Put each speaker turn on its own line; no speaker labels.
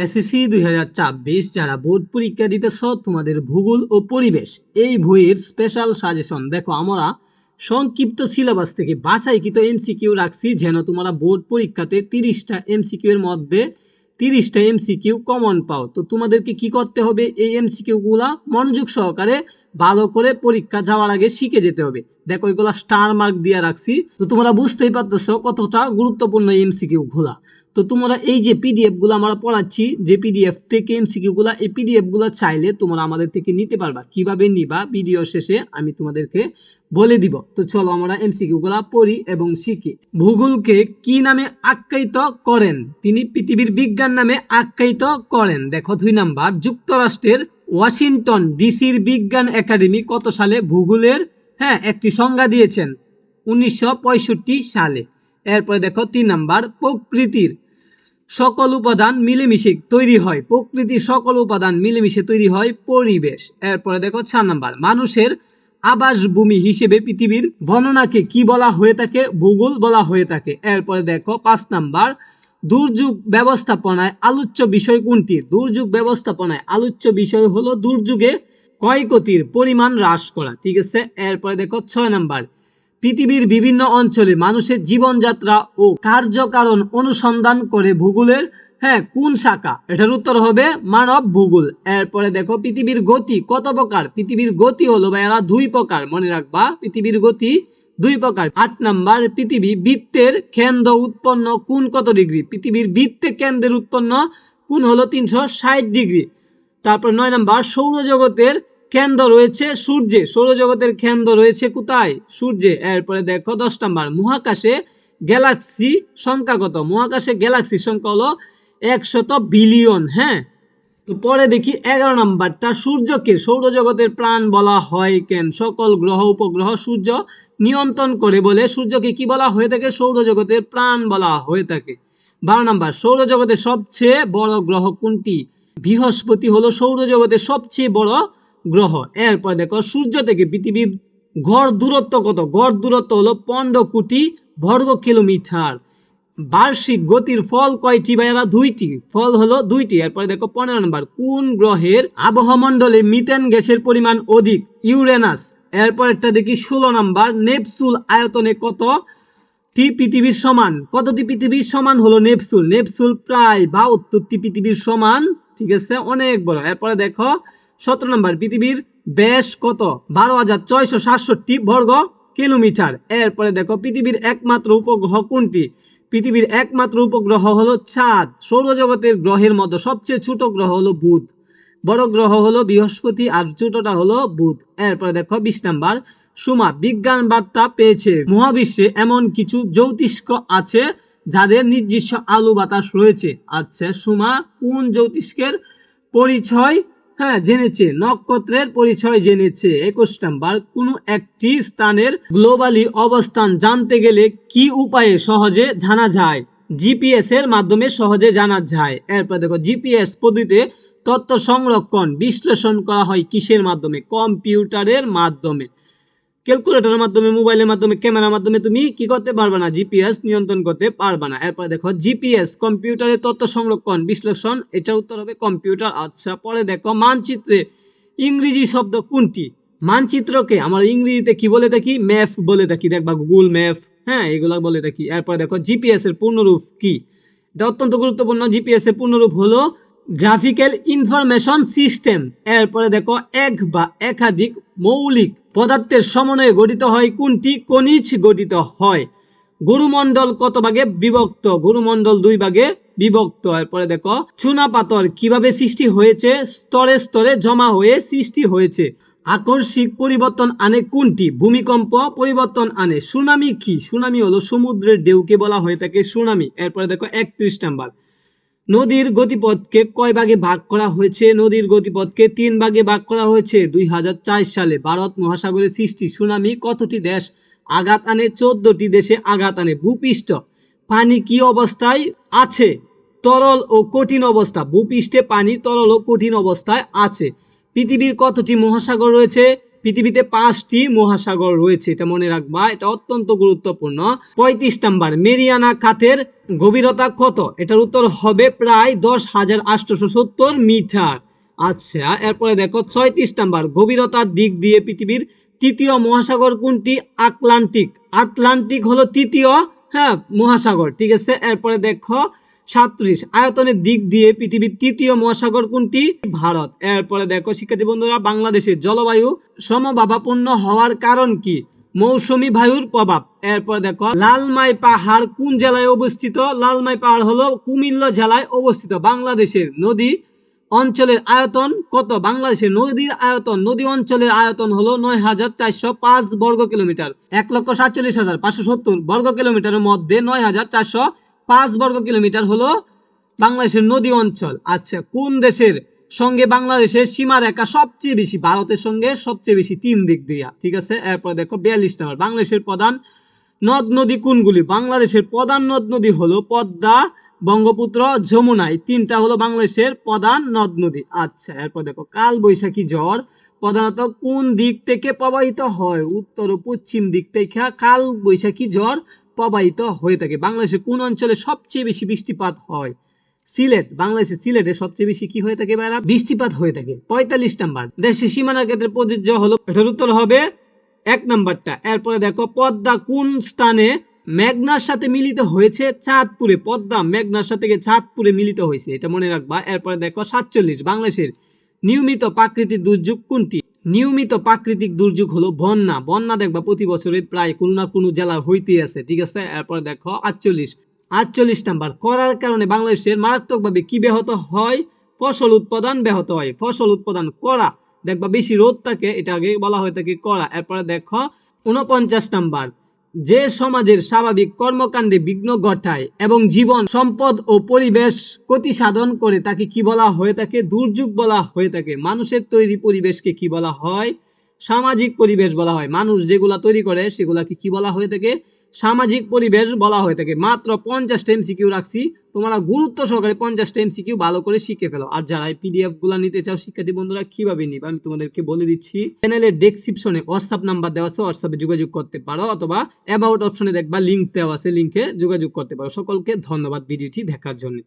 SSC 2024 যারা board পরীক্ষা দিতেছ তোমাদের ভূগোল ও পরিবেশ এই বইয়ের স্পেশাল সাজেশন দেখো আমরা সংক্ষিপ্ত সিলেবাস থেকে বাছাইকৃত এমসিকিউ রাখছি যেন তোমরা বোর্ড পরীক্ষাতে 30টা এমসিকিউ এর মধ্যে 30টা এমসিকিউ কমন পাও। তো তোমাদেরকে কি করতে হবে, এই এমসিকিউ গুলা মনোযোগ সহকারে ভালো করে পরীক্ষা যাওয়ার আগে শিখে যেতে হবে। দেখো এগুলা স্টার মার্ক দিয়ে রাখছি, তো তোমরা বুঝতেই পারতেছো কতটা গুরুত্বপূর্ণ এমসিকিউ গুলা। তো তোমরা এই যে পিডিএফ গুলো আমরা পড়াচ্ছি, যে পিডিএফ থেকে এমসিকিউ গুলা, এই পিডিএফ গুলো চাইলে তোমরা আমাদের থেকে নিতে পারবা। কিভাবে নিবা ভিডিও শেষে আমি তোমাদেরকে বলে দিব। তো চলো আমরা এমসিকিউ গুলা পড়ি এবং শিখি। ভূগোলকে কি নামে আখ্যায়িত করেন? তিনি পৃথিবীর বিজ্ঞান নামে আখ্যায়িত করেন। দেখো 2 নাম্বার, যুক্তরাষ্ট্রের ওয়াশিংটন ডিসির বিজ্ঞান একাডেমি কত সালে ভূগোলের একটি সংজ্ঞা দিয়েছেন? 1965 সালে। এরপরে দেখো 3 নাম্বার, প্রকৃতির সকল উপাদান মিলেমিশে তৈরি হয়, প্রকৃতির সকল উপাদান মিলেমিশে তৈরি হয় পরিবেশ। এরপরে দেখো 4 নাম্বার, মানুষের আবাসভূমি হিসেবে পৃথিবীর বর্ণনাকে কি বলা হয়ে থাকে? ভূগোল বলা হয়ে থাকে। এরপরে দেখো 5 নাম্বার, দুর্যোগ ব্যবস্থাপনায় আলোচ্য বিষয় কোনটি? দুর্যোগ ব্যবস্থাপনায় আলোচ্য বিষয় হলো দুর্যোগে ক্ষয়ক্ষতির পরিমাণ হ্রাস করা। ঠিক আছে। এরপরে দেখো 6 নাম্বার, পৃথিবীর বিভিন্ন অঞ্চলে মানুষের জীবনযাত্রা ও কার্যকারণ অনুসন্ধান করে ভূগোলের কোন শাখা? এটার উত্তর হবে মানব ভূগোল। এরপরে দেখো পৃথিবীর গতি কত প্রকার? পৃথিবীর গতি হলো ভাইয়ারা 2 প্রকার, মনে রাখবা পৃথিবীর গতি 2 প্রকার। 8 নাম্বার, পৃথিবী বৃত্তের কেন্দ্র উৎপন্ন কোণ কত ডিগ্রি? পৃথিবীর বৃত্তে কেন্দ্রের উৎপন্ন কোণ হলো 360 ডিগ্রি। তারপর 9 নাম্বার, সৌরজগতের কেন্দ্র রয়েছে সূর্যে, সৌরজগতের কেন্দ্র রয়েছে কোথায়? সূর্যে। এরপরে দেখো 10 নাম্বার, মহাকাশে গ্যালাক্সি সংখ্যা কত? মহাকাশে গ্যালাক্সি সংখ্যা হলো 100 বিলিয়ন। তো পরে দেখি 11 নাম্বারটা, সূর্যকে সৌরজগতের প্রাণ বলা হয় কেন? সকল গ্রহ উপগ্রহ সূর্য নিয়ন্ত্রণ করে বলে সূর্যকে কি বলা হয়ে থাকে? সৌরজগতের প্রাণ বলা হয়ে থাকে। 12 নাম্বার, সৌরজগতের সবচেয়ে বড় গ্রহ কোনটি? বৃহস্পতি হলো সৌরজগতের সবচেয়ে বড় গ্রহ। এরপর দেখো সূর্য থেকে পৃথিবীর গড় দূরত্ব কত? গড় দূরত্ব হলো 15 কোটি বর্গ কিলোমিটার। বার্ষিক গতির ফল কয়টি ভাইয়ারা? 2টি, ফল হলো 2টি। এরপরে দেখো 15 নম্বর, কোন গ্রহের আবহমণ্ডলে মিথেন গ্যাসের পরিমাণ অধিক? ইউরেনাস। এরপরেরটা দেখি 16 নম্বর, নেপচুন আয়তনে কতটি পৃথিবীর সমান? কতটি পৃথিবীর সমান হলো নেপচুন? নেপচুন প্রায় 72টি পৃথিবীর সমান। ঠিক আছে, অনেক বড়। এরপরে দেখো 17 নম্বর, পৃথিবীর ব্যাস কত? 12,667 বর্গ কিলোমিটার। এরপরে দেখো পৃথিবীর একমাত্র উপগ্রহ কোনটি? পৃথিবীর একমাত্র উপগ্রহ হলো চাঁদ। সৌরজগতের গ্রহের মধ্যে সবচেয়ে ছোট গ্রহ হলো বুধ, বড় গ্রহ হলো বৃহস্পতি আর ছোটটা হলো বুধ। এরপরে দেখো 20 নাম্বার, সুমা বিজ্ঞান বার্তা পেয়েছে মহাবিশ্বে এমন কিছু জ্যোতিষ্ক আছে যাদের নিজস্ব আলো বাতাস রয়েছে। আচ্ছা, সুমা কোন জ্যোতিষ্কের পরিচয় জেনেছে? নক্ষত্রের পরিচয় জেনেছে। 21 নাম্বার, কোনো একটি স্থানের গ্লোবালি অবস্থান জানতে গেলে কি উপায়ে সহজে জানা যায়? জিপিএস এর মাধ্যমে সহজে জানা যায়। এরপর দেখো জিপিএস পদ্ধতিতে তথ্য সংরক্ষণ বিশ্লেষণ করা হয় কিসের মাধ্যমে? কম্পিউটারের মাধ্যমে। ক্যালকুলেটরের মাধ্যমে, মোবাইলের মাধ্যমে, ক্যামেরার মাধ্যমে তুমি কি করতে পারবে না? জিপিএস নিয়ন্ত্রণ করতে পারবে না। এরপর দেখো জিপিএস কম্পিউটারের তথ্য সংরক্ষণ বিশ্লেষণ, এটার উত্তর হবে কম্পিউটার। আচ্ছা, পরে দেখো মানচিত্রে ইংরেজি শব্দ কোনটি? মানচিত্রকে আমরা ইংরেজিতে কি বলে থাকি? ম্যাপ বলে থাকি। দেখবা গুগল ম্যাপ, এগুলা বলে থাকি। এরপর দেখো জিপিএস এর পূর্ণরূপ কি? এটা অত্যন্ত গুরুত্বপূর্ণ। জিপিএস এর পূর্ণরূপ হলো গ্রাফিক্যাল ইনফরমেশন সিস্টেম। এরপরে দেখো এক বা একাধিক মৌলিক পদার্থের সমন্বয়ে গঠিত হয় কোনটি? খনিজ গঠিত হয়। গুরুমণ্ডল কত ভাগে বিভক্ত? গুরুমণ্ডল 2 ভাগে বিভক্ত। এরপরে দেখো চুনাপাথর কিভাবে সৃষ্টি হয়েছে? স্তরে স্তরে জমা হয়ে সৃষ্টি হয়েছে। আকস্মিক পরিবর্তন আনে কোনটি? ভূমিকম্প পরিবর্তন আনে। সুনামি কি? সুনামি হলো সমুদ্রের ঢেউকে বলা হয়ে থাকে সুনামি। এরপরে দেখো 31 নাম্বার, নদীর গতিপথকে কয় ভাগে ভাগ করা হয়েছে? নদীর গতিপথকে 3 ভাগে ভাগ করা হয়েছে। 2004 সালে ভারত মহাসাগরের সৃষ্টি সুনামি কতটি দেশ আঘাত আনে? 14টি দেশে আঘাত আনে। ভূপৃষ্ঠ পানি কি অবস্থায় আছে? তরল ও কঠিন অবস্থা। ভূপৃষ্ঠে পানি তরল ও কঠিন অবস্থায় আছে। পৃথিবীর কতটি মহাসাগর রয়েছে? পৃথিবীতে 5টি মহাসাগর রয়েছে, এটা মনে রাখবা, এটা অত্যন্ত গুরুত্বপূর্ণ। 35 নাম্বার, মেরিয়ানা খাতের গভীরতা কত? এটার উত্তর হবে প্রায় 10,870 মিটার। আচ্ছা, এরপরে দেখো 36 নাম্বার, গভীরতার দিক দিয়ে পৃথিবীর তৃতীয় মহাসাগর কোনটি? আটলান্টিক। আটলান্টিক হলো তৃতীয় মহাসাগর, ঠিক আছে। এরপরে দেখো 37, আয়তনের দিক দিয়ে পৃথিবীর তৃতীয় মহাসাগর কোনটি? ভারত। এরপরে দেখো শিক্ষার্থী বন্ধুরা, বাংলাদেশের জলবায়ু সমভাবাপন্ন হওয়ার কারণ কি? মৌসুমী বায়ুর প্রভাব। এরপরে দেখো লালমাই পাহাড় কোন জেলায় অবস্থিত? লালমাই পাহাড় হলো কুমিল্লা জেলায় অবস্থিত। বাংলাদেশের নদী অঞ্চলের আয়তন কত? বাংলাদেশের নদীর আয়তন, নদী অঞ্চলের আয়তন হলো 9,405 বর্গ কিলোমিটার। 1,47,570 বর্গ কিলোমিটারের মধ্যে 9,405 বর্গ কিলোমিটার হলো বাংলাদেশের নদী অঞ্চল। আচ্ছা, কোন দেশের সঙ্গে বাংলাদেশের সীমারেখা সবচেয়ে বেশি? ভারতের সঙ্গে সবচেয়ে বেশি 3 দিক দিয়া, ঠিক আছে। এরপর দেখো 42 নম্বর, বাংলাদেশের প্রধান নদ নদী কোনগুলি? বাংলাদেশের প্রধান নদ নদী হলো পদ্মা, বঙ্গপুত্র, যমুনা। এই 3টা হলো বাংলাদেশের প্রধান নদ নদী। আচ্ছা, এরপর দেখো কাল বৈশাখী ঝড় প্রধানত কোন দিক থেকে প্রবাহিত হয়? উত্তর ও পশ্চিম দিক থেকে কাল বৈশাখী ঝড় প্রবাহিত হয়ে থাকে। বাংলাদেশের কোন অঞ্চলে সবচেয়ে বেশি বৃষ্টিপাত হয়? সিলেট। বাংলাদেশের সিলেটে সবচেয়ে বেশি কি হয়ে থাকে ভাইরা? বৃষ্টিপাত হয়ে থাকে। 45 নাম্বার, দেশের সীমানার ক্ষেত্রে প্রযোজ্য হলো, এটার উত্তর হবে 1 নাম্বারটা। এরপরে দেখো পদ্মা কোন স্থানে মেঘনার সাথে মিলিত হয়েছে? চাঁদপুরে। পদ্মা মেঘনার সাথে চাঁদপুরে মিলিত হয়েছে, এটা মনে রাখবা। এরপরে দেখো 47, বাংলাদেশের নিয়মিত প্রাকৃতিক দুর্যোগ কোনটি? নিয়মিত প্রাকৃতিক দুর্যোগ হলো বন্যা। বন্যা দেখবা প্রতি বছরে প্রায় কোনো না কোনো জেলা হইতেই আছে, ঠিক আছে। এরপরে দেখো 48 নাম্বার, করার কারণে বাংলাদেশের মারাত্মকভাবে কি ব্যাহত হয়? ফসল উৎপাদন ব্যাহত হয়। ফসল উৎপাদন করা দেখবা বেশি রোদ থাকে, এটাকে বলা হয়ে থাকে করা। এরপরে দেখো 49 নাম্বার, যে সমাজের স্বাভাবিক কর্মকাণ্ডে বিঘ্ন ঘটায় এবং জীবন সম্পদ ও পরিবেশ ক্ষতি সাধন করে তাকে কি বলা হয়ে থাকে? দুর্যোগ বলা হয়ে থাকে। মানুষের তৈরি পরিবেশকে কি বলা হয়? সামাজিক পরিবেশ বলা হয়। মানুষ যেগুলা তৈরি করে সেগুলাকে কি বলা হয়ে থাকে? সামাজিক পরিবেশ বলা হয়ে থাকে। মাত্র 50টা এমসিকিউ রাখছি, তোমরা গুরুত্ব সহকারে 50টা এমসিকিউ ভালো করে শিখে ফেলো। আর যারা পিডিএফ গুলা নিতে চাও শিক্ষার্থী বন্ধুরা, কিভাবে নিবে আমি তোমাদেরকে বলে দিচ্ছি। চ্যানেলের ডেসক্রিপশনে হোয়াটসঅ্যাপ নাম্বার দেওয়া আছে, হোয়াটসঅ্যাপে যোগাযোগ করতে পারো, অথবা অ্যাবাউট অপশনে দেখবা লিংক দেওয়া আছে, লিংকে যোগাযোগ করতে পারো। সকলকে ধন্যবাদ ভিডিওটি দেখার জন্য।